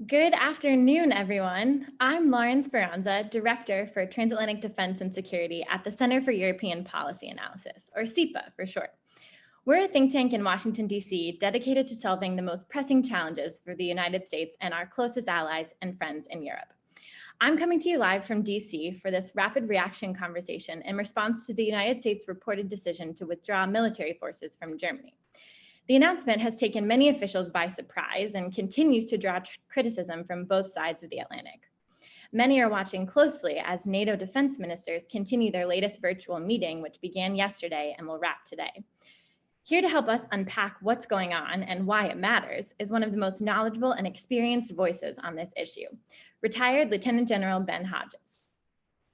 Good afternoon, everyone. I'm Lauren Speranza, Director for Transatlantic Defense and Security at the Center for European Policy Analysis, or CEPA for short. We're a think tank in Washington, D.C., dedicated to solving the most pressing challenges for the United States and our closest allies and friends in Europe. I'm coming to you live from D.C. for this rapid reaction conversation in response to the United States' reported decision to withdraw military forces from Germany. The announcement has taken many officials by surprise and continues to draw criticism from both sides of the Atlantic. Many are watching closely as NATO defense ministers continue their latest virtual meeting, which began yesterday and will wrap today. Here to help us unpack what's going on and why it matters is one of the most knowledgeable and experienced voices on this issue, retired Lieutenant General Ben Hodges.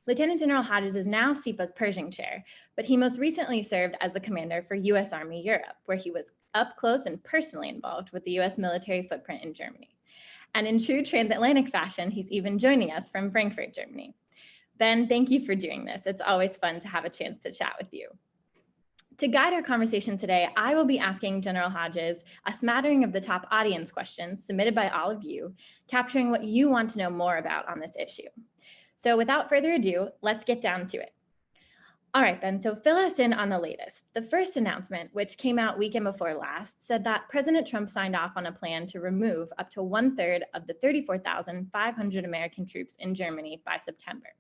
Lieutenant General Hodges is now CEPA's Pershing Chair, but he most recently served as the commander for U.S. Army Europe, where he was up close and personally involved with the U.S. military footprint in Germany. And in true transatlantic fashion, he's even joining us from Frankfurt, Germany. Ben, thank you for doing this. It's always fun to have a chance to chat with you. To guide our conversation today, I will be asking General Hodges a smattering of the top audience questions submitted by all of you, capturing what you want to know more about on this issue. So without further ado, let's get down to it. All right, Ben, so fill us in on the latest. The first announcement, which came out weekend before last, said that President Trump signed off on a plan to remove up to 1/3 of the 34,500 American troops in Germany by September.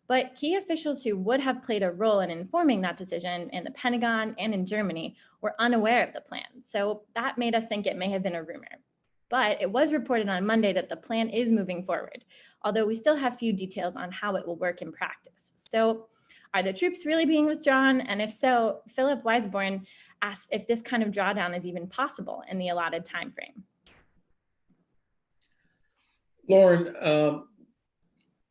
But key officials who would have played a role in informing that decision in the Pentagon and in Germany were unaware of the plan. So that made us think it may have been a rumor. But it was reported on Monday that the plan is moving forward, although we still have few details on how it will work in practice. So are the troops really being withdrawn? And if so, Philip Weisborn asked if this kind of drawdown is even possible in the allotted timeframe. Lauren,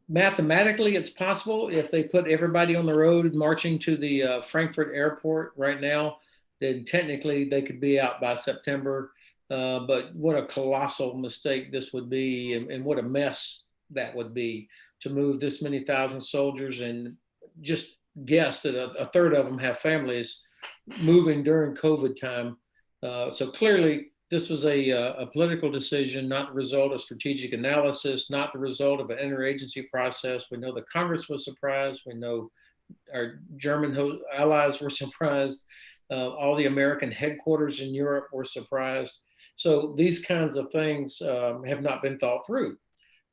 mathematically, it's possible if they put everybody on the road marching to the Frankfurt airport right now, then technically they could be out by September. But what a colossal mistake this would be, and what a mess that would be to move this many thousand soldiers, and just guess that a third of them have families moving during COVID time. So clearly, this was a political decision, not the result of strategic analysis, not the result of an interagency process. We know the Congress was surprised. We know our German allies were surprised. All the American headquarters in Europe were surprised. So these kinds of things have not been thought through.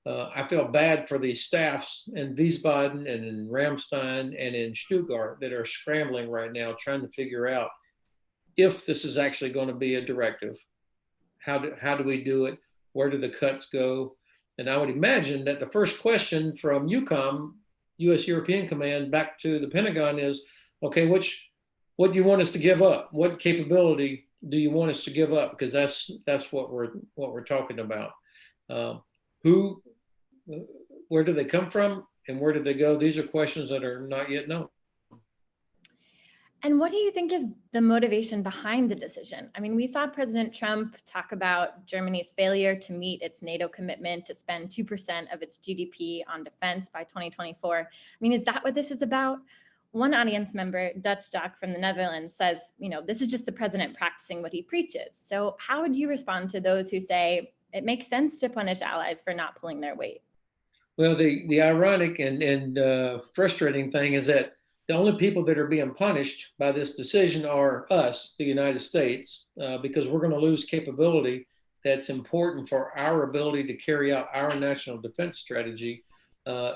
I feel bad for the staffs in Wiesbaden and in Ramstein and in Stuttgart that are scrambling right now, trying to figure out if this is actually going to be a directive. How do we do it? Where do the cuts go? And I would imagine that the first question from EUCOM, U.S. European Command, back to the Pentagon is, okay, what do you want us to give up? What capability do you want us to give up? Because that's what we're talking about. Where do they come from, and where do they go? These are questions that are not yet known. And what do you think is the motivation behind the decision? I mean, we saw President Trump talk about Germany's failure to meet its NATO commitment to spend 2% of its GDP on defense by 2024. I mean, is that what this is about? One audience member, Dutch Doc from the Netherlands, says, this is just the president practicing what he preaches. So how would you respond to those who say it makes sense to punish allies for not pulling their weight? Well, the ironic and frustrating thing is that the only people that are being punished by this decision are us, the United States, because we're going to lose capability that's important for our ability to carry out our national defense strategy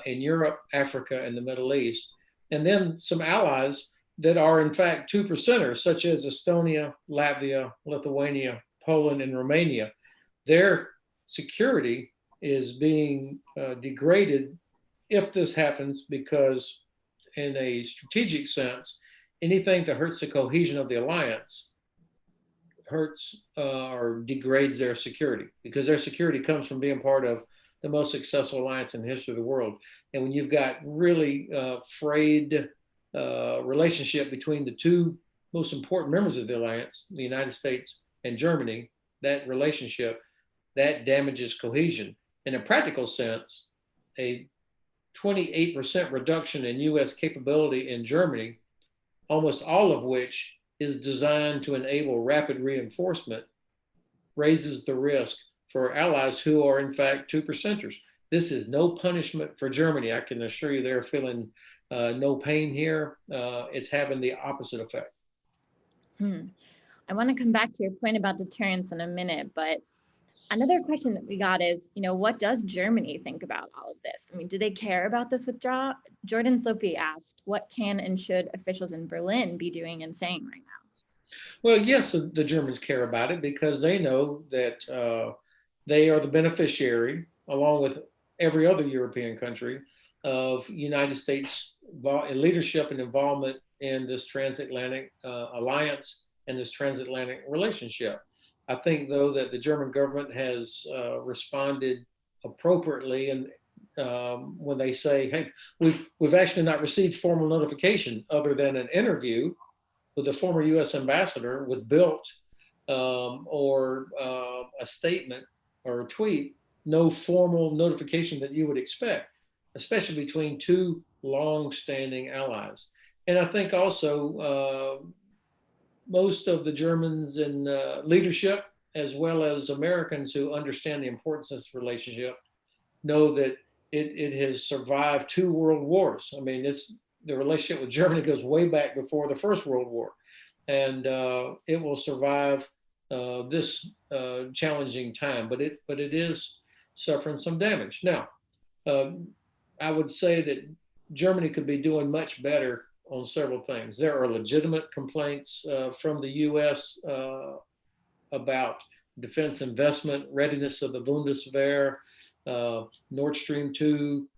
in Europe, Africa, and the Middle East. And then some allies that are, in fact, 2%ers, such as Estonia, Latvia, Lithuania, Poland, and Romania. Their security is being degraded if this happens, because in a strategic sense, anything that hurts the cohesion of the alliance hurts or degrades their security, because their security comes from being part of the most successful alliance in the history of the world. And when you've got really frayed relationship between the two most important members of the alliance, the United States and Germany, that relationship, that damages cohesion. In a practical sense, a 28% reduction in U.S. capability in Germany, almost all of which is designed to enable rapid reinforcement, raises the risk for allies who are in fact 2%ers. This is no punishment for Germany. I can assure you they're feeling no pain here. It's having the opposite effect. I want to come back to your point about deterrence in a minute, but another question that we got is, what does Germany think about all of this? I mean, do they care about this withdrawal? Jordan Soapy asked, what can and should officials in Berlin be doing and saying right now? Well, yes, the Germans care about it because they know that they are the beneficiary, along with every other European country, of United States leadership and involvement in this transatlantic alliance and this transatlantic relationship. I think, though, that the German government has responded appropriately, and when they say, "Hey, we've actually not received formal notification other than an interview with the former U.S. ambassador with Bilt or a statement or a tweet, no formal notification that you would expect, especially between two long-standing allies." And I think also most of the Germans in leadership, as well as Americans who understand the importance of this relationship, know that it has survived 2 world wars. I mean, the relationship with Germany goes way back before the First World War, and it will survive this challenging time. But it is suffering some damage. Now, I would say that Germany could be doing much better on several things. There are legitimate complaints from the U.S. About defense investment, readiness of the Bundeswehr, Nord Stream 2,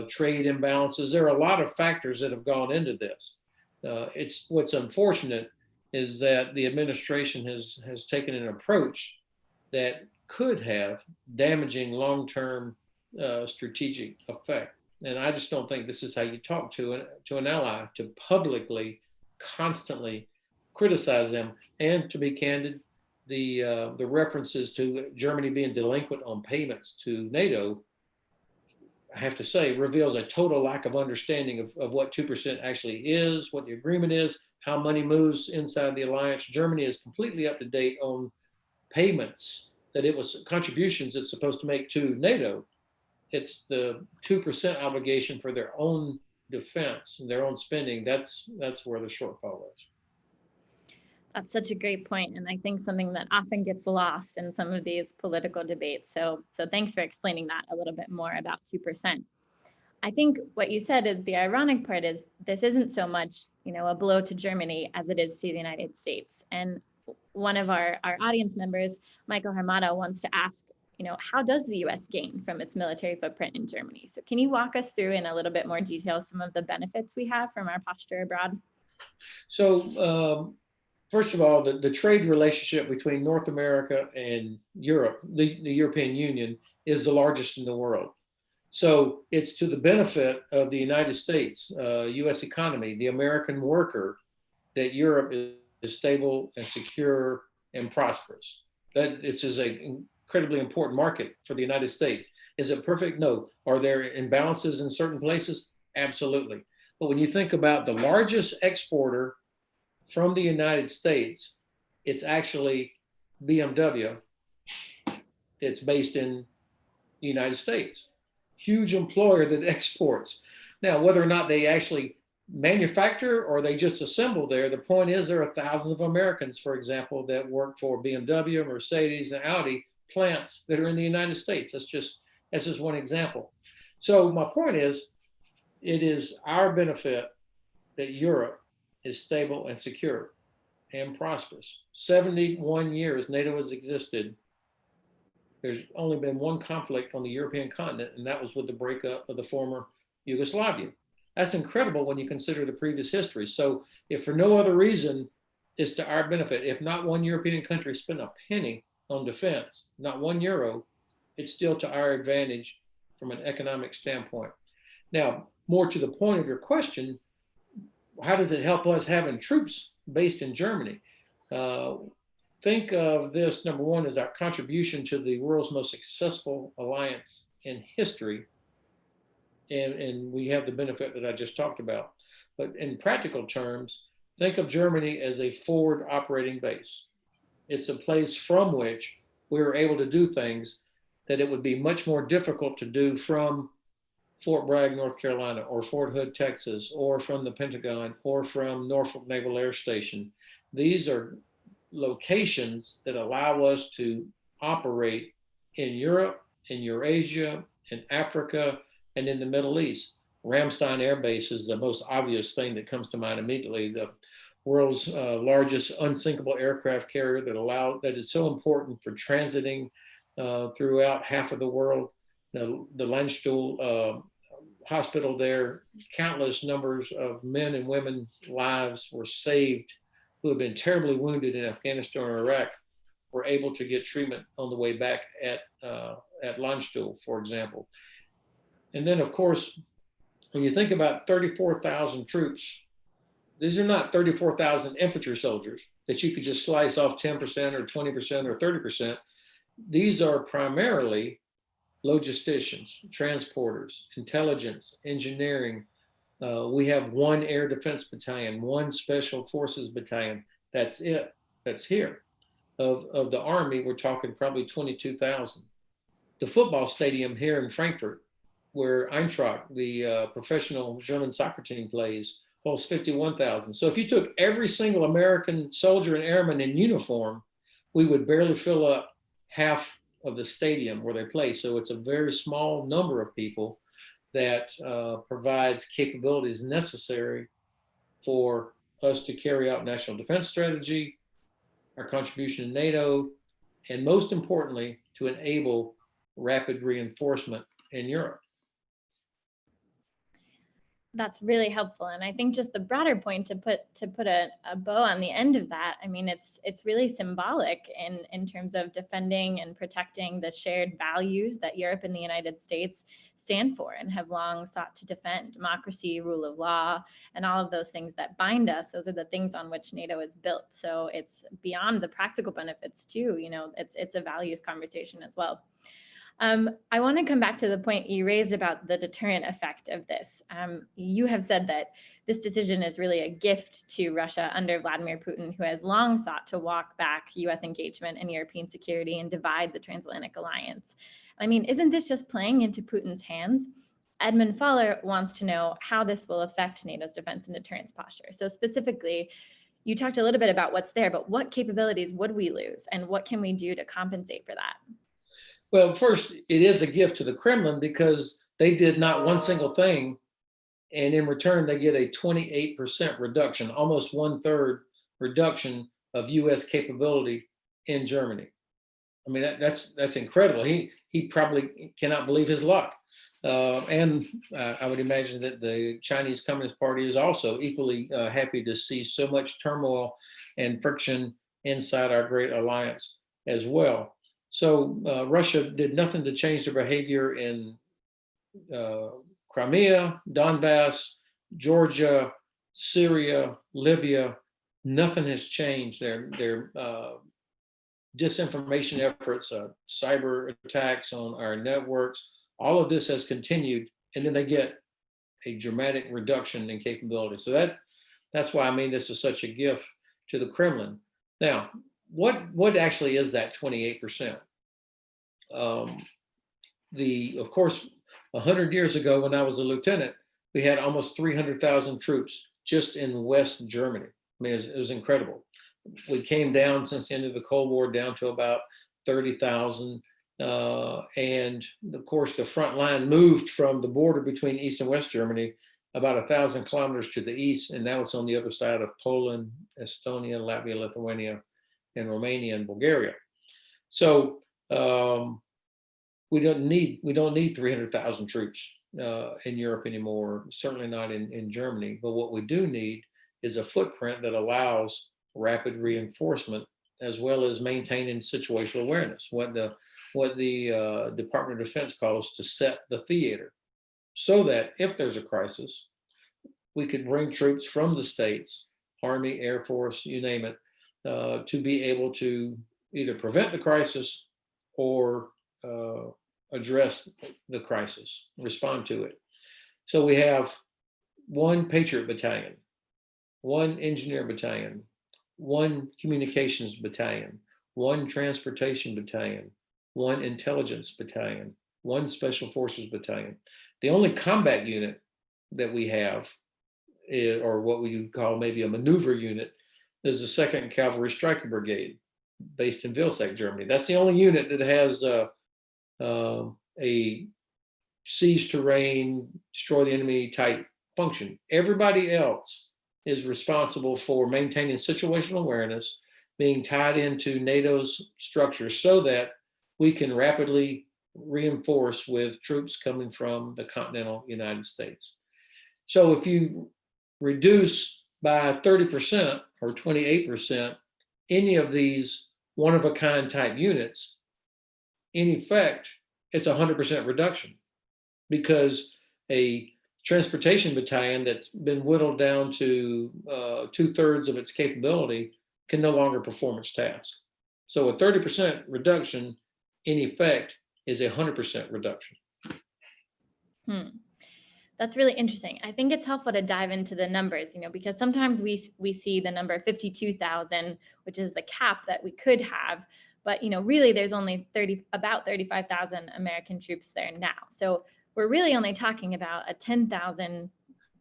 trade imbalances. There are a lot of factors that have gone into this. It's what's unfortunate is that the administration has taken an approach that could have damaging long-term strategic effect. And I just don't think this is how you talk to an ally, to publicly, constantly criticize them. And to be candid, the references to Germany being delinquent on payments to NATO, I have to say, reveals a total lack of understanding of what 2% actually is, what the agreement is, how money moves inside the alliance. Germany is completely up to date on payments that it was contributions it's supposed to make to NATO. It's the 2% obligation for their own defense and their own spending. That's where the shortfall is. That's such a great point, and I think something that often gets lost in some of these political debates. So thanks for explaining that a little bit more about 2%. I think what you said is the ironic part is this isn't so much, a blow to Germany as it is to the United States. And one of our audience members, Michael Hermata, wants to ask, how does the U.S. gain from its military footprint in Germany? So can you walk us through in a little bit more detail some of the benefits we have from our posture abroad? So first of all, the trade relationship between North America and Europe, the European Union, is the largest in the world. So it's to the benefit of the United States, U.S. economy, the American worker, that Europe is stable and secure and prosperous. That this is an incredibly important market for the United States. Is it perfect? No. Are there imbalances in certain places? Absolutely. But when you think about the largest exporter from the United States, it's actually BMW. It's based in the United States. Huge employer that exports. Now, whether or not they actually manufacture or they just assemble there, the point is there are thousands of Americans, for example, that work for BMW, Mercedes, and Audi plants that are in the United States. That's just one example. So my point is, it is our benefit that Europe is stable and secure and prosperous. 71 years NATO has existed. There's only been one conflict on the European continent, and that was with the breakup of the former Yugoslavia. That's incredible when you consider the previous history. So if for no other reason, it's to our benefit. If not one European country spent a penny on defense, not €1, it's still to our advantage from an economic standpoint. Now, more to the point of your question, how does it help us having troops based in Germany? Think of this, number one, as our contribution to the world's most successful alliance in history. And we have the benefit that I just talked about. But in practical terms, think of Germany as a forward operating base. It's a place from which we were able to do things that it would be much more difficult to do from Fort Bragg, North Carolina, or Fort Hood, Texas, or from the Pentagon, or from Norfolk Naval Air Station. These are locations that allow us to operate in Europe, in Eurasia, in Africa, and in the Middle East. Ramstein Air Base is the most obvious thing that comes to mind immediately. The world's largest unsinkable aircraft carrier that is so important for transiting throughout half of the world. The Landstuhl hospital there, countless numbers of men and women's lives were saved who had been terribly wounded in Afghanistan or Iraq, were able to get treatment on the way back at Landstuhl, for example. And then, of course, when you think about 34,000 troops, these are not 34,000 infantry soldiers that you could just slice off 10% or 20% or 30%. These are primarily logisticians, transporters, intelligence, engineering. We have one air defense battalion, one special forces battalion. That's it. That's here. Of the Army, we're talking probably 22,000. The football stadium here in Frankfurt, where Eintracht, the professional German soccer team, plays, holds 51,000. So if you took every single American soldier and airman in uniform, we would barely fill up half of the stadium where they play. So it's a very small number of people that provides capabilities necessary for us to carry out national defense strategy, our contribution to NATO, and most importantly, to enable rapid reinforcement in Europe. That's really helpful. And I think just the broader point to put a bow on the end of that, I mean, it's really symbolic in terms of defending and protecting the shared values that Europe and the United States stand for and have long sought to defend: democracy, rule of law, and all of those things that bind us. Those are the things on which NATO is built. So it's beyond the practical benefits too. You know, it's a values conversation as well. I want to come back to the point you raised about the deterrent effect of this. You have said that this decision is really a gift to Russia under Vladimir Putin, who has long sought to walk back US engagement in European security and divide the transatlantic alliance. I mean, isn't this just playing into Putin's hands? Edmund Faller wants to know how this will affect NATO's defense and deterrence posture. So specifically, you talked a little bit about what's there, but what capabilities would we lose and what can we do to compensate for that? Well, first, it is a gift to the Kremlin because they did not one single thing, and in return, they get a 28% reduction, almost 1/3 reduction of U.S. capability in Germany. I mean, that's incredible. He probably cannot believe his luck. And I would imagine that the Chinese Communist Party is also equally happy to see so much turmoil and friction inside our great alliance as well. So Russia did nothing to change their behavior in Crimea, Donbass, Georgia, Syria, Libya. Nothing has changed. Their disinformation efforts, cyber attacks on our networks, all of this has continued, and then they get a dramatic reduction in capability. So that's why I mean this is such a gift to the Kremlin. Now, what actually is that 28%? Of course, 100 years ago, when I was a lieutenant, we had almost 300,000 troops just in West Germany. I mean, it was incredible. We came down since the end of the Cold War down to about 30,000. And of course, the front line moved from the border between East and West Germany about 1,000 kilometers to the east, and now it's on the other side of Poland, Estonia, Latvia, Lithuania, and Romania and Bulgaria. So we don't need 300,000 troops in Europe anymore, certainly not in Germany. But what we do need is a footprint that allows rapid reinforcement as well as maintaining situational awareness, what the Department of Defense calls to set the theater, so that if there's a crisis, we could bring troops from the states, Army, Air Force, you name it, to be able to either prevent the crisis or address the crisis, respond to it. So we have one Patriot battalion, one engineer battalion, one communications battalion, one transportation battalion, one intelligence battalion, one special forces battalion. The only combat unit that we have, or what we would call maybe a maneuver unit, is the 2nd Cavalry Striker Brigade, based in Vilseck, Germany. That's the only unit that has a seize terrain, destroy the enemy type function. Everybody else is responsible for maintaining situational awareness, being tied into NATO's structure so that we can rapidly reinforce with troops coming from the continental United States. So if you reduce by 30% or 28% any of these one-of-a-kind type units, in effect, it's 100% reduction, because a transportation battalion that's been whittled down to 2/3 of its capability can no longer perform its task. So a 30% reduction, in effect, is a 100% reduction. That's really interesting. I think it's helpful to dive into the numbers, because sometimes we see the number 52,000, which is the cap that we could have, but really there's only about 35,000 American troops there now. So we're really only talking about a 10,000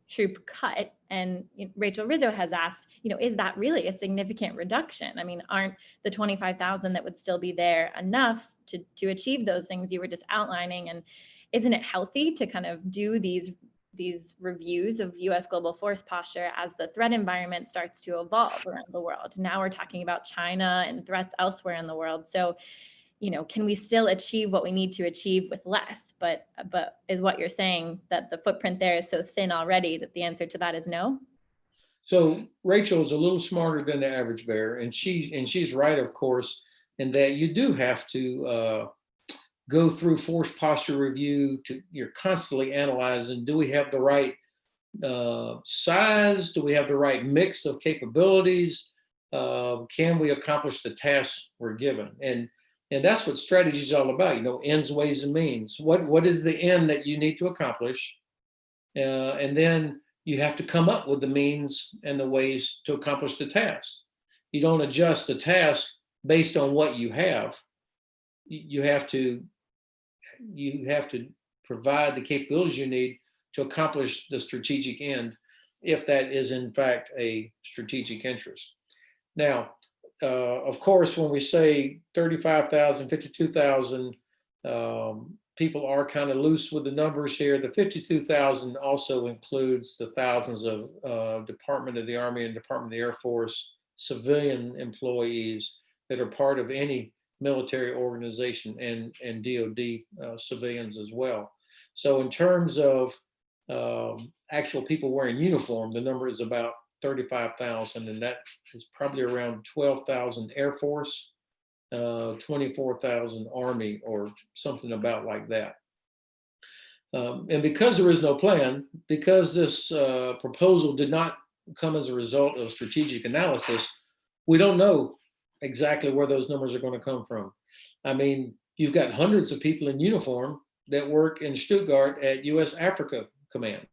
troop cut. And Rachel Rizzo has asked, is that really a significant reduction? I mean, aren't the 25,000 that would still be there enough to achieve those things you were just outlining? And isn't it healthy to kind of do these reviews of U.S. global force posture as the threat environment starts to evolve around the world? Now we're talking about China and threats elsewhere in the world. So, can we still achieve what we need to achieve with less? But is what you're saying that the footprint there is so thin already that the answer to that is no? So Rachel is a little smarter than the average bear, and she's right, of course, in that you do have to go through force posture review. You're constantly analyzing: do we have the right size? Do we have the right mix of capabilities? Can we accomplish the tasks we're given? And that's what strategy is all about. Ends, ways, and means. What is the end that you need to accomplish? And then you have to come up with the means and the ways to accomplish the task. You don't adjust the task based on what you have. You have to provide the capabilities you need to accomplish the strategic end, if that is in fact a strategic interest. Now, of course, when we say 35,000, 52,000, people are kind of loose with the numbers here. The 52,000 also includes the thousands of Department of the Army and Department of the Air Force civilian employees that are part of any military organization, and DoD civilians as well. So in terms of actual people wearing uniform, the number is about 35,000, and that is probably around 12,000 Air Force, 24,000 Army, or something about like that. And because there is no plan, because this proposal did not come as a result of strategic analysis, we don't know exactly where those numbers are going to come from. I mean, you've got hundreds of people in uniform that work in Stuttgart at U.S. Africa Command.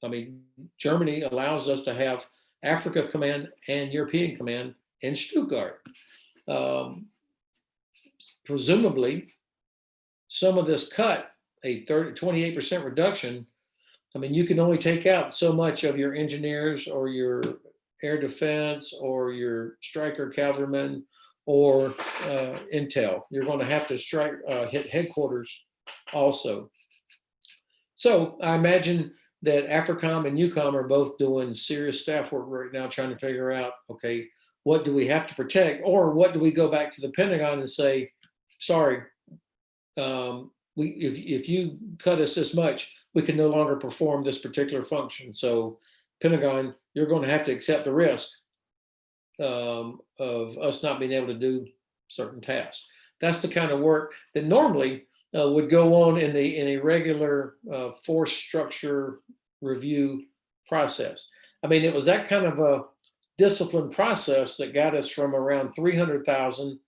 I mean, Germany allows us to have Africa Command and European Command in Stuttgart. Presumably, some of this cut, a 28% reduction, I mean, you can only take out so much of your engineers or your air defense or your striker cavalrymen or intel. You're going to have to hit headquarters also. So I imagine that AFRICOM and EUCOM are both doing serious staff work right now, trying to figure out, okay, what do we have to protect, or what do we go back to the Pentagon and say, sorry, if you cut us this much, we can no longer perform this particular function. So Pentagon, you're going to have to accept the risk of us not being able to do certain tasks. That's the kind of work that normally would go on in a regular force structure review process. I mean, it was that kind of a disciplined process that got us from around 300,000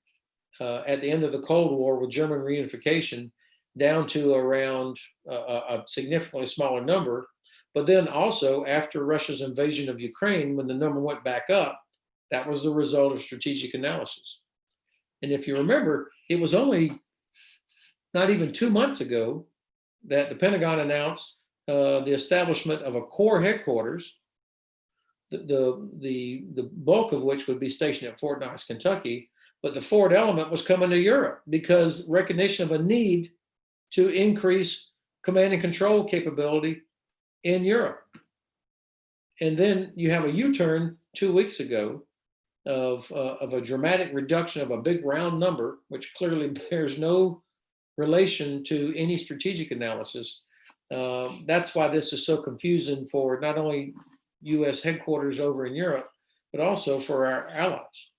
at the end of the Cold War with German reunification down to around a significantly smaller number. But then also after Russia's invasion of Ukraine, when the number went back up, That was the result of strategic analysis. And if you remember, it was only not even 2 months ago that the Pentagon announced the establishment of a core headquarters, the bulk of which would be stationed at Fort Knox, Kentucky, but the fourth element was coming to Europe because recognition of a need to increase command and control capability in Europe. And then you have a U-turn 2 weeks ago of a dramatic reduction of a big round number, which clearly bears no relation to any strategic analysis. That's why this is so confusing for not only U.S. headquarters over in Europe, but also for our allies.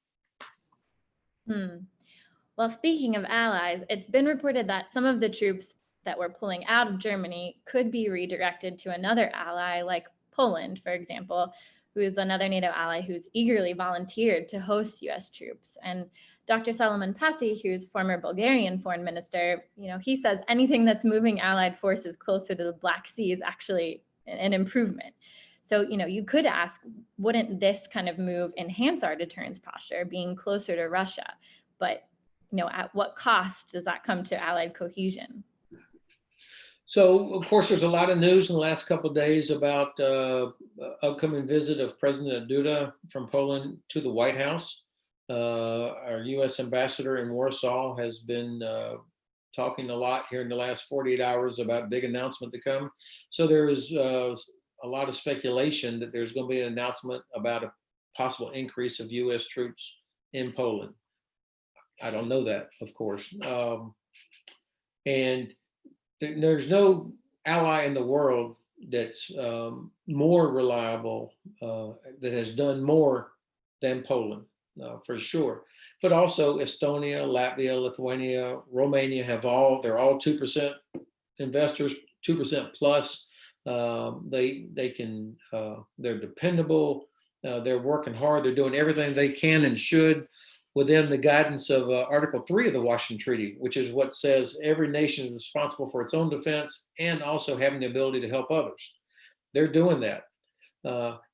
Well, speaking of allies, it's been reported that some of the troops that were pulling out of Germany could be redirected to another ally, like Poland, for example, who is another NATO ally who's eagerly volunteered to host U.S. troops. And Dr. Solomon Pasi, who's former Bulgarian foreign minister, he says anything that's moving allied forces closer to the Black Sea is actually an improvement. So, you could ask, wouldn't this kind of move enhance our deterrence posture, being closer to Russia? But, at what cost does that come to allied cohesion? So, of course, there's a lot of news in the last couple of days about upcoming visit of President Duda from Poland to the White House. Our U.S. ambassador in Warsaw has been talking a lot here in the last 48 hours about big announcement to come. So there is a lot of speculation that there's going to be an announcement about a possible increase of U.S. troops in Poland. I don't know that, of course. And there's no ally in the world that's more reliable, that has done more than Poland, for sure. But also Estonia, Latvia, Lithuania, Romania they're all 2% investors, 2% plus. They can, they're dependable. They're working hard. They're doing everything they can and should within the guidance of Article 3 of the Washington Treaty, which is what says every nation is responsible for its own defense and also having the ability to help others. They're doing that.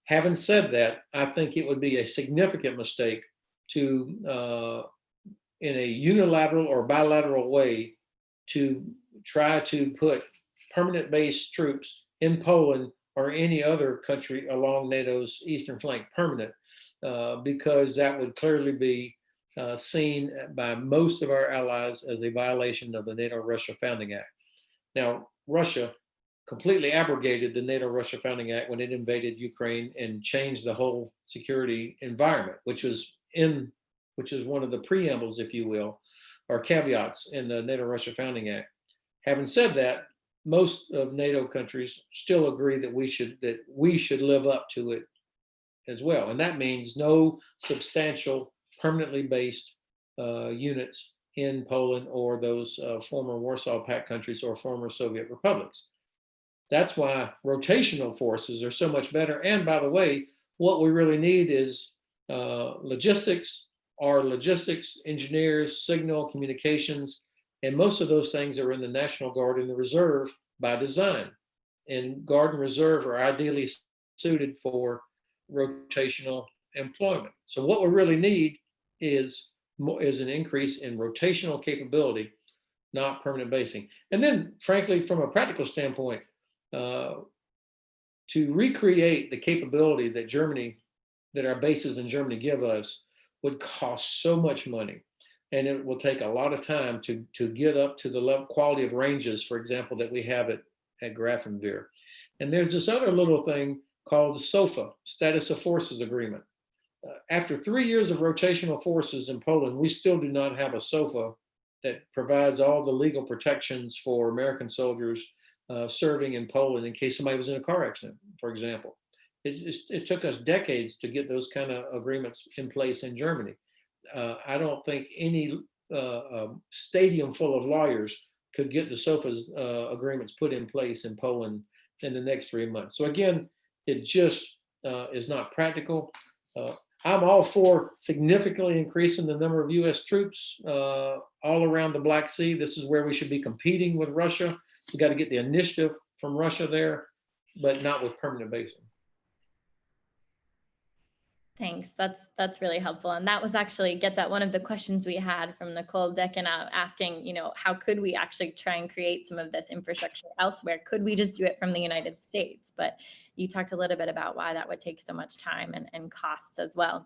Having said that, I think it would be a significant mistake to, in a unilateral or bilateral way, to try to put permanent base troops in Poland or any other country along NATO's eastern flank, permanent, because that would clearly be seen by most of our allies as a violation of the NATO-Russia Founding Act. Now, Russia completely abrogated the NATO-Russia Founding Act when it invaded Ukraine and changed the whole security environment, which is one of the preambles, if you will, or caveats in the NATO-Russia Founding Act. Having said that, most of NATO countries still agree that we should live up to it as well, and that means no substantial permanently based units in Poland or those former Warsaw Pact countries or former Soviet republics. That's why rotational forces are so much better. And by the way, what we really need is logistics, engineers, signal, communications, and most of those things are in the National Guard and the Reserve by design. And Guard and Reserve are ideally suited for rotational employment. So what we really need is an increase in rotational capability, not permanent basing. And then, frankly, from a practical standpoint, to recreate the capability that our bases in Germany give us would cost so much money. And it will take a lot of time to get up to the level quality of ranges, for example, that we have at Grafenwehr. And there's this other little thing called the SOFA, Status of Forces Agreement. After 3 years of rotational forces in Poland, we still do not have a SOFA that provides all the legal protections for American soldiers serving in Poland in case somebody was in a car accident, for example. It took us decades to get those kind of agreements in place in Germany. I don't think any stadium full of lawyers could get the SOFA agreements put in place in Poland in the next 3 months. So again, it just is not practical. I'm all for significantly increasing the number of U.S. troops all around the Black Sea. This is where we should be competing with Russia. We got to get the initiative from Russia there, but not with permanent basing. Thanks. That's really helpful. And that was actually gets at one of the questions we had from Nicole Decken asking, how could we actually try and create some of this infrastructure elsewhere? Could we just do it from the United States? But you talked a little bit about why that would take so much time and costs as well.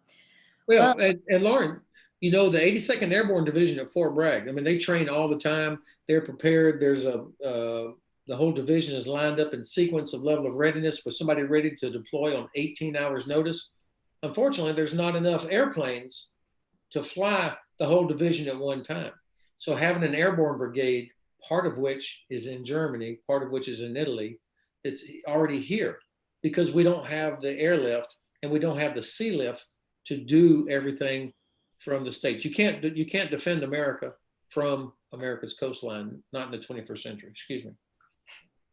Well, Well, and Lauren, the 82nd Airborne Division at Fort Bragg, I mean, they train all the time. They're prepared. The whole division is lined up in sequence of level of readiness for somebody ready to deploy on 18 hours notice. Unfortunately, there's not enough airplanes to fly the whole division at one time. So having an airborne brigade, part of which is in Germany, part of which is in Italy, it's already here because we don't have the airlift and we don't have the sea lift to do everything from the States. You can't defend America from America's coastline, not in the 21st century. Excuse me.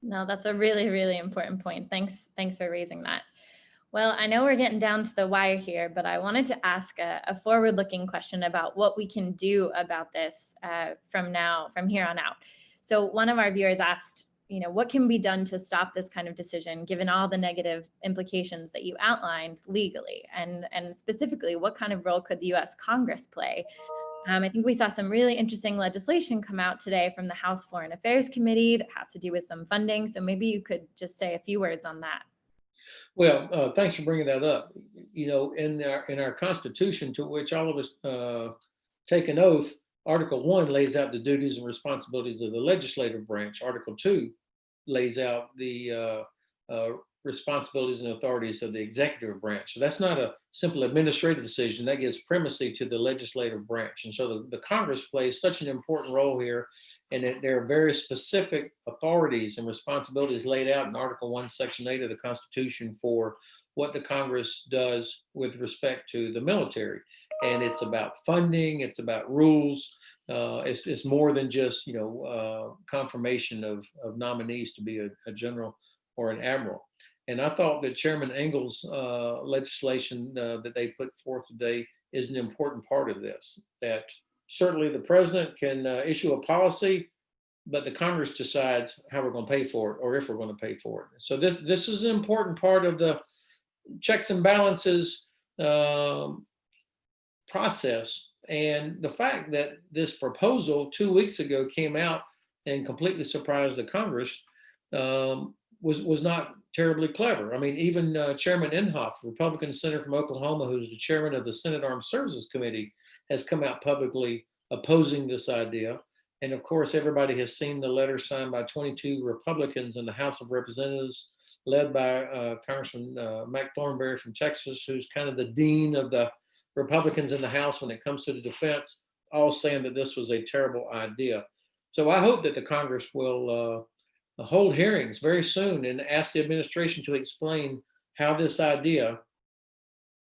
no, that's a really, really important point. Thanks for raising that. Well, I know we're getting down to the wire here, but I wanted to ask a forward-looking question about what we can do about this from here on out. So one of our viewers asked, what can be done to stop this kind of decision, given all the negative implications that you outlined legally, and specifically, what kind of role could the U.S. Congress play? I think we saw some really interesting legislation come out today from the House Foreign Affairs Committee that has to do with some funding. So maybe you could just say a few words on that. Well, thanks for bringing that up. In our Constitution, to which all of us take an oath, Article 1 lays out the duties and responsibilities of the legislative branch. Article 2 lays out the responsibilities and authorities of the executive branch. So that's not a simple administrative decision. That gives primacy to the legislative branch. And so the Congress plays such an important role here. And there are very specific authorities and responsibilities laid out in Article 1, Section 8 of the Constitution for what the Congress does with respect to the military. And it's about funding, it's about rules. It's more than just confirmation of nominees to be a general or an admiral. And I thought that Chairman Engel's legislation that they put forth today is an important part of this, that certainly the president can issue a policy, but the Congress decides how we're going to pay for it or if we're going to pay for it. So this is an important part of the checks and balances process. And the fact that this proposal 2 weeks ago came out and completely surprised the Congress was not terribly clever. I mean, even Chairman Inhofe, Republican senator from Oklahoma, who's the chairman of the Senate Armed Services Committee, has come out publicly opposing this idea. And of course, everybody has seen the letter signed by 22 Republicans in the House of Representatives, led by Congressman Mac Thornberry from Texas, who's kind of the dean of the Republicans in the House when it comes to the defense, all saying that this was a terrible idea. So I hope that the Congress will hold hearings very soon and ask the administration to explain how this idea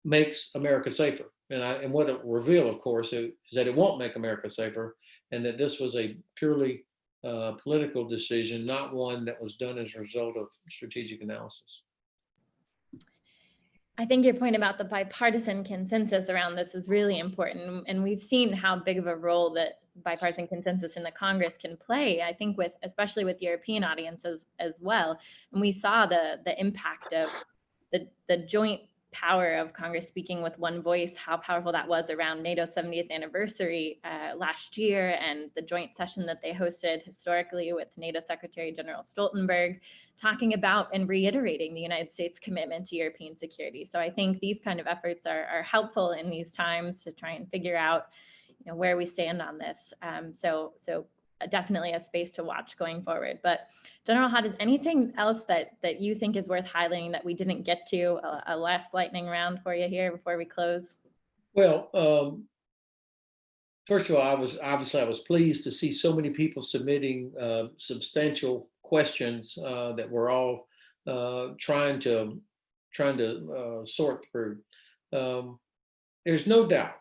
makes America safer. And what it will reveal, of course, is that it won't make America safer, and that this was a purely political decision, not one that was done as a result of strategic analysis. I think your point about the bipartisan consensus around this is really important. And we've seen how big of a role that bipartisan consensus in the Congress can play, I think, especially with European audiences as well. And we saw the impact of the joint power of Congress speaking with one voice, how powerful that was around NATO's 70th anniversary last year, and the joint session that they hosted historically with NATO Secretary General Stoltenberg, talking about and reiterating the United States commitment to European security. So I think these kind of efforts are helpful in these times to try and figure out where we stand on this. So definitely a space to watch going forward. But General Hodges, anything else that you think is worth highlighting that we didn't get to? A last lightning round for you here before we close. Well, first of all, I was pleased to see so many people submitting substantial questions that we're all trying to sort through. There's no doubt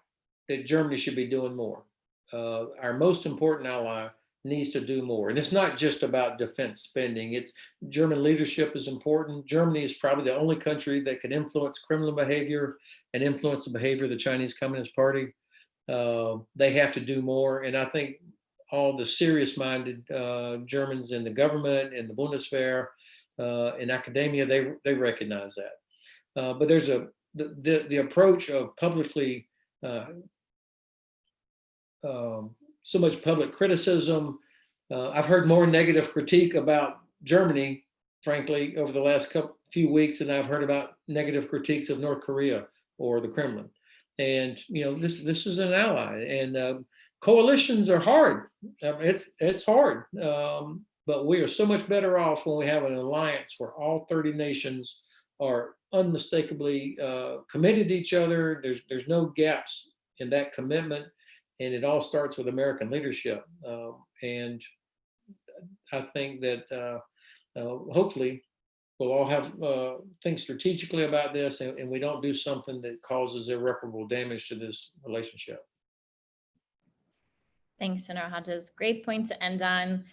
that Germany should be doing more. Our most important ally needs to do more. And it's not just about defense spending. It's German leadership is important. Germany is probably the only country that can influence Kremlin behavior and influence the behavior of the Chinese Communist Party. They have to do more. And I think all the serious-minded Germans in the government, in the Bundeswehr, in academia, they recognize that. But there's a the approach of publicly so much public criticism. I've heard more negative critique about Germany, frankly, over the last few weeks than I've heard about negative critiques of North Korea or the Kremlin. And this is an ally, and coalitions are hard. It's hard, but we are so much better off when we have an alliance where all 30 nations are unmistakably committed to each other. There's no gaps in that commitment, and it all starts with American leadership. And I think that hopefully we'll all have think strategically about this, and we don't do something that causes irreparable damage to this relationship. Thanks, General Hodges. Great point to end on.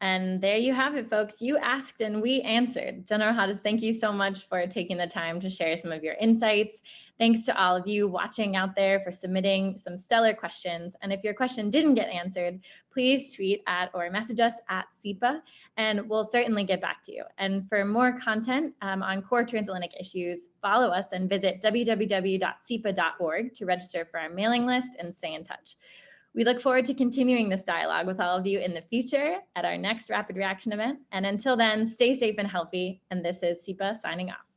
And there you have it, folks. You asked and we answered. General Hodges, thank you so much for taking the time to share some of your insights. Thanks to all of you watching out there for submitting some stellar questions. And if your question didn't get answered, please tweet at or message us at CEPA, and we'll certainly get back to you. And for more content on core transatlantic issues, follow us and visit www.cepa.org to register for our mailing list and stay in touch. We look forward to continuing this dialogue with all of you in the future at our next Rapid Reaction event. And until then, stay safe and healthy. And this is CEPA signing off.